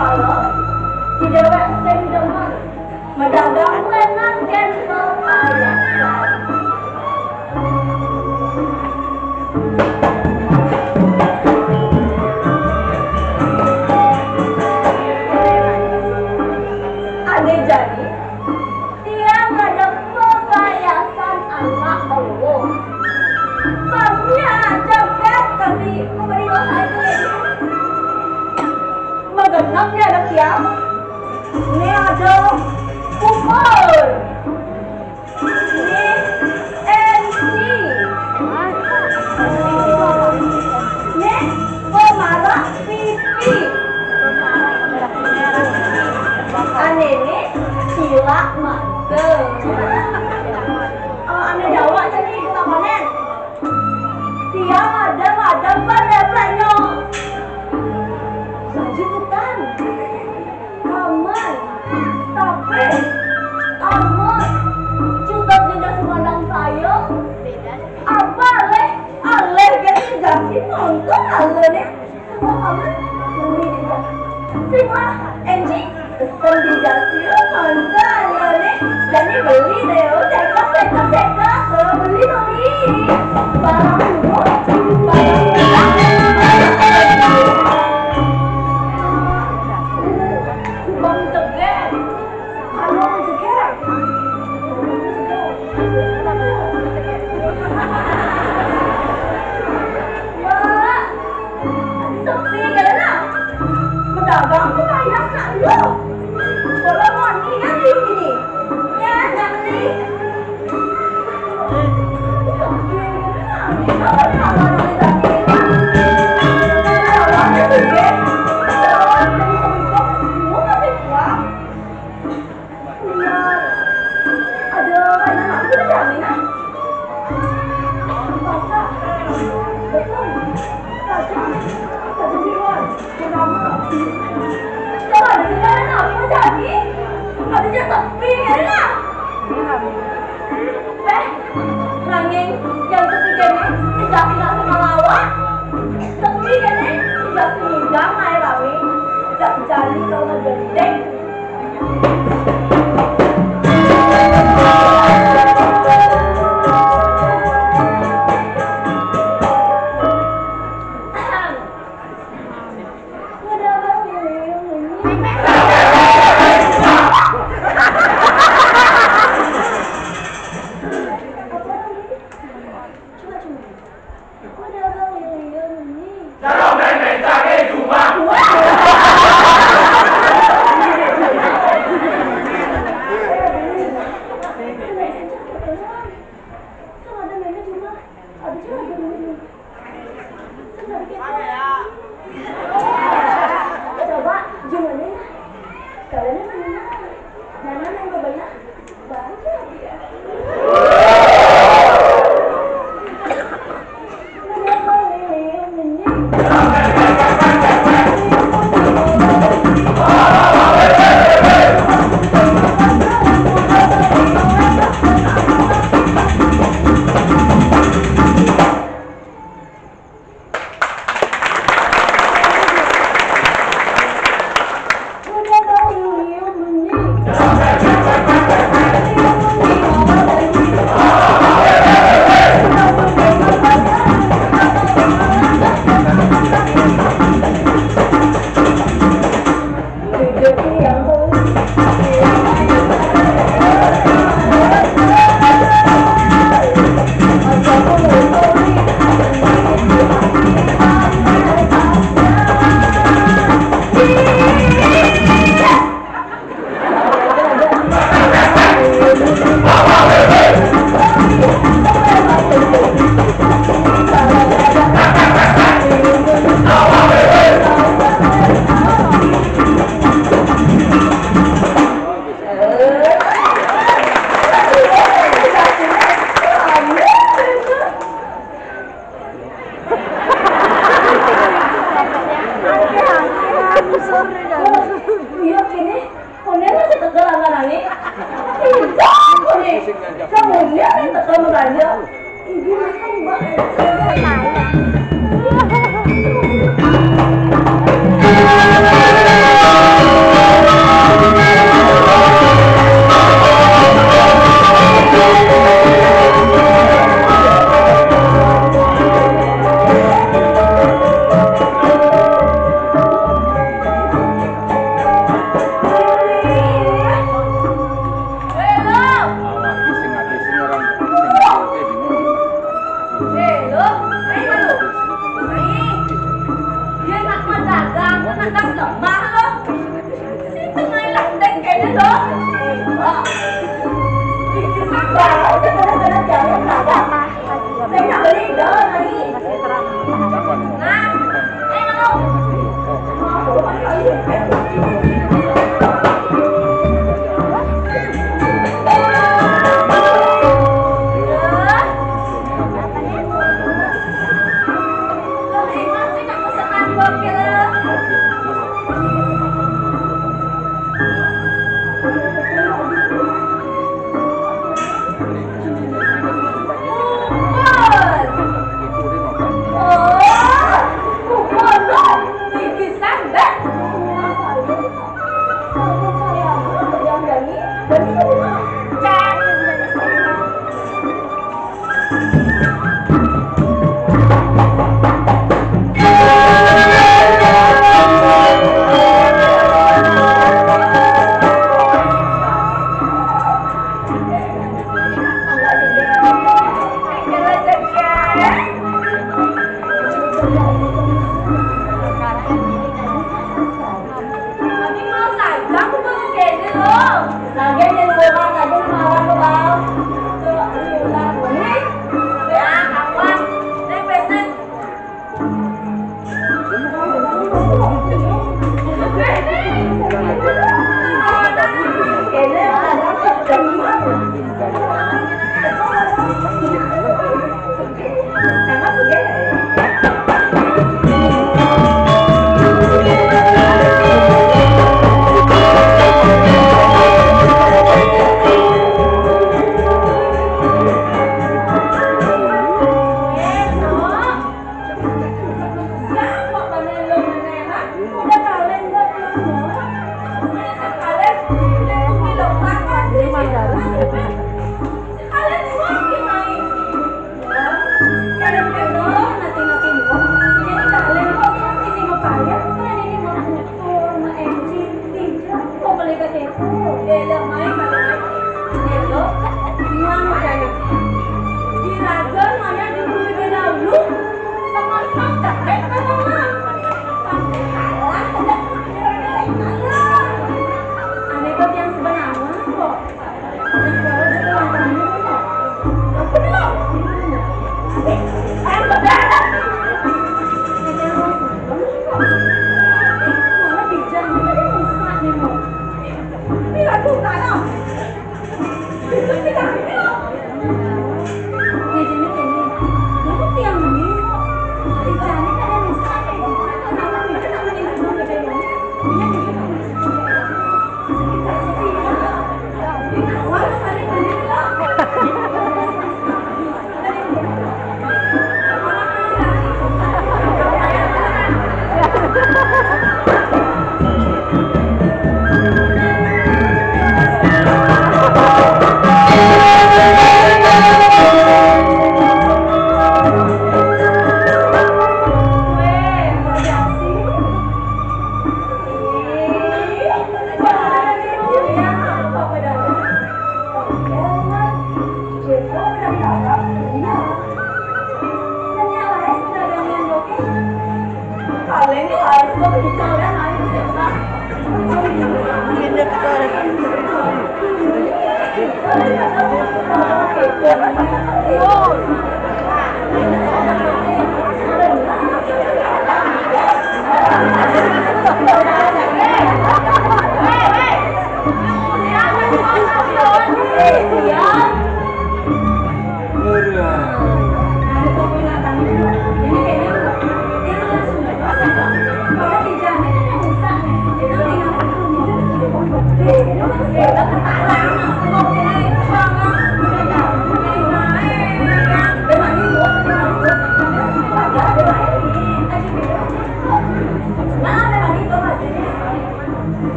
kalau di dewek sing demen mendagang tenan ken kepayasan. Ade jadi dia ada kepayasan anak Allah. Babnya joget tapi memberi dosa itu magenangnya ada tiap. Ini ada kumur. Ini NC. Ini pemarah pipi. Ini silak manteng. Ane Jawa jadi kita manen. Dia ada pada saji hutan aman tapi aman juga tidak semandang saya apa aleh gitu jadi nonton alehnya semua aman semua Enji pesen di jasi nonton alehnya jadi beli deh udah kok beli barang Abang tuh kayak nak lo. Kalau mau ni kan di sini. Ya, nak ni. Nanging yang ketiga ini tidak sama lawan. Tapi ini tidak pinjam air kami. Tidak jadi kalau gendeng. Ibu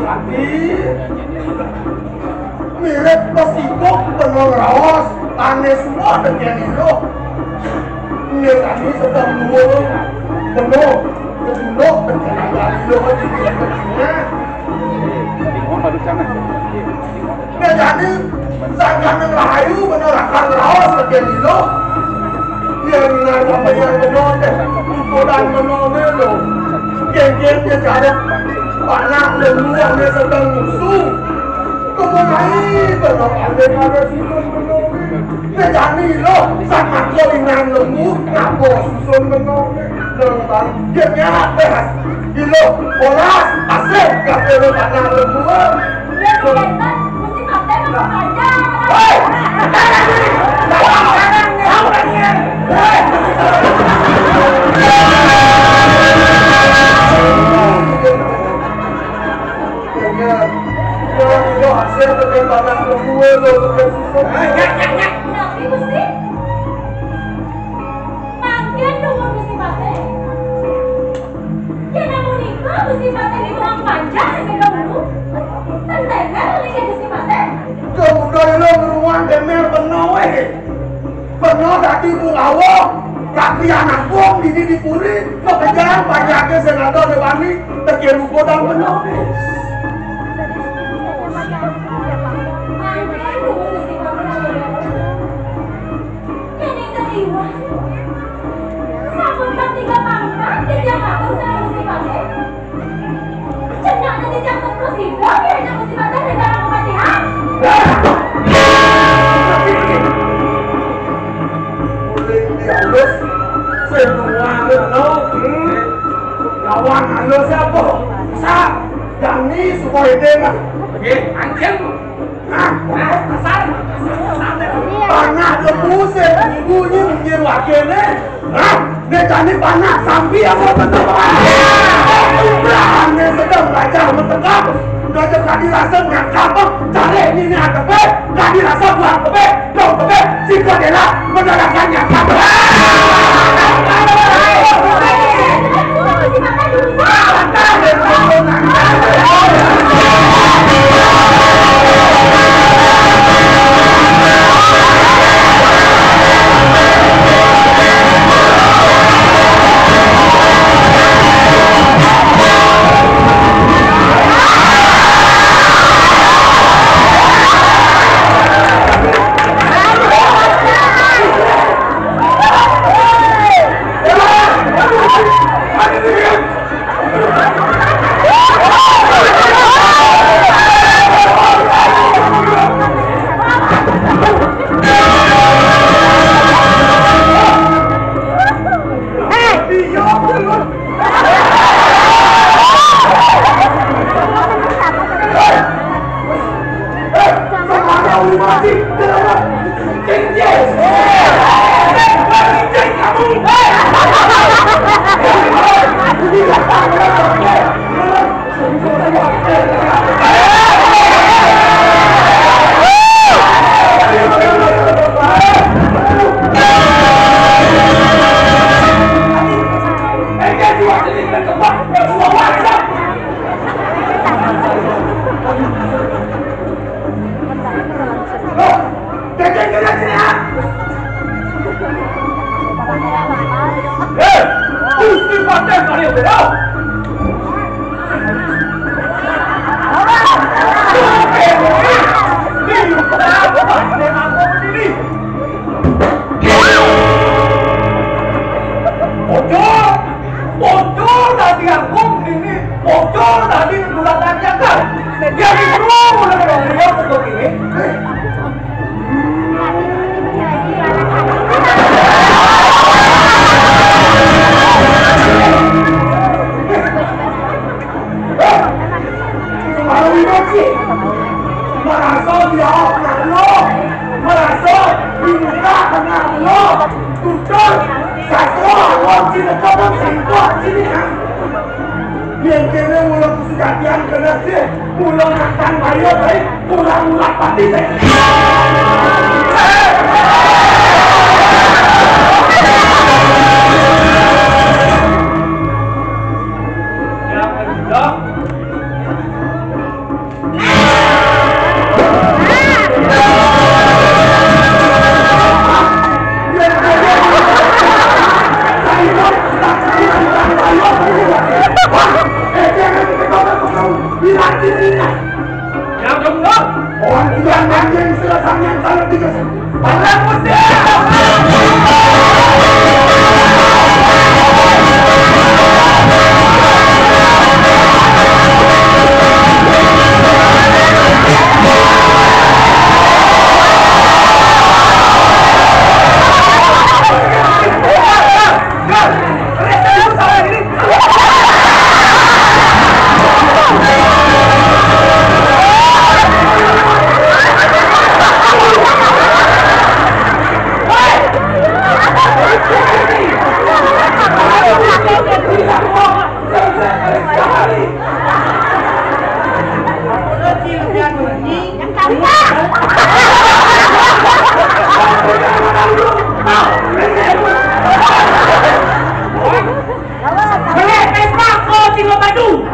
hati mirip kesikuk penuh rawas aneh semua dengan itu ini tadi sedang luar penuh keduluk dengan kali lo di kecilnya ini jadi sangkan yang rahayu menolakkan rawas dengan itu yang namanya yang menolak ukuran menolak lo geng-geng dia cari anak lembu yang dia sedang musuh kemudian ada susun menolak jadi lo sama kelingan lembu ngapa susun menolak tentang gengnya beres ilo olas asik kafe lo anak lembu ya kita mesti pakai apa aja Yo hasil tekan tanah lembu lo tekan susun. Tapi mesti mangken dulu mesti pakai. Jangan mau nikah mesti pakai di ruang panjang dengan dulu. Tendengar lagi mesti pakai. Kemudian lo beruang demel penuh penuh tadi bulawo kaki anak bom di dipuri kekejaran banyaknya senado dewani tekan ruko dan penuh. Lawan alo siapa? Sa, Dani supaya dengar. Oke, anjing. Kasar. Panah lembusin, ibunya mungkin wakilnya. Dia Dani panah sampai apa betul? Belahannya sedang belajar mentegak. Udah jadi rasa nggak kapok. Cari ini ada be, jadi rasa buang be, dong be. Jika dia menerakannya kapok. itu.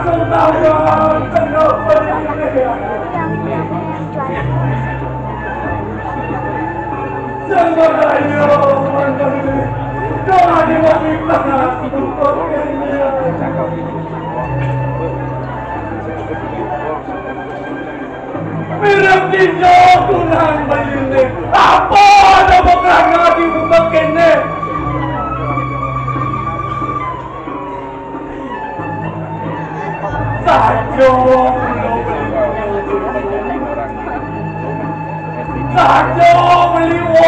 Sultan, kenapa ini? Sebenarnya jangan dilakukan sepertinya. Mirip dia kunang balik. Apa ada bakal lagi bukan kene? Sajo beli. Sajo beli.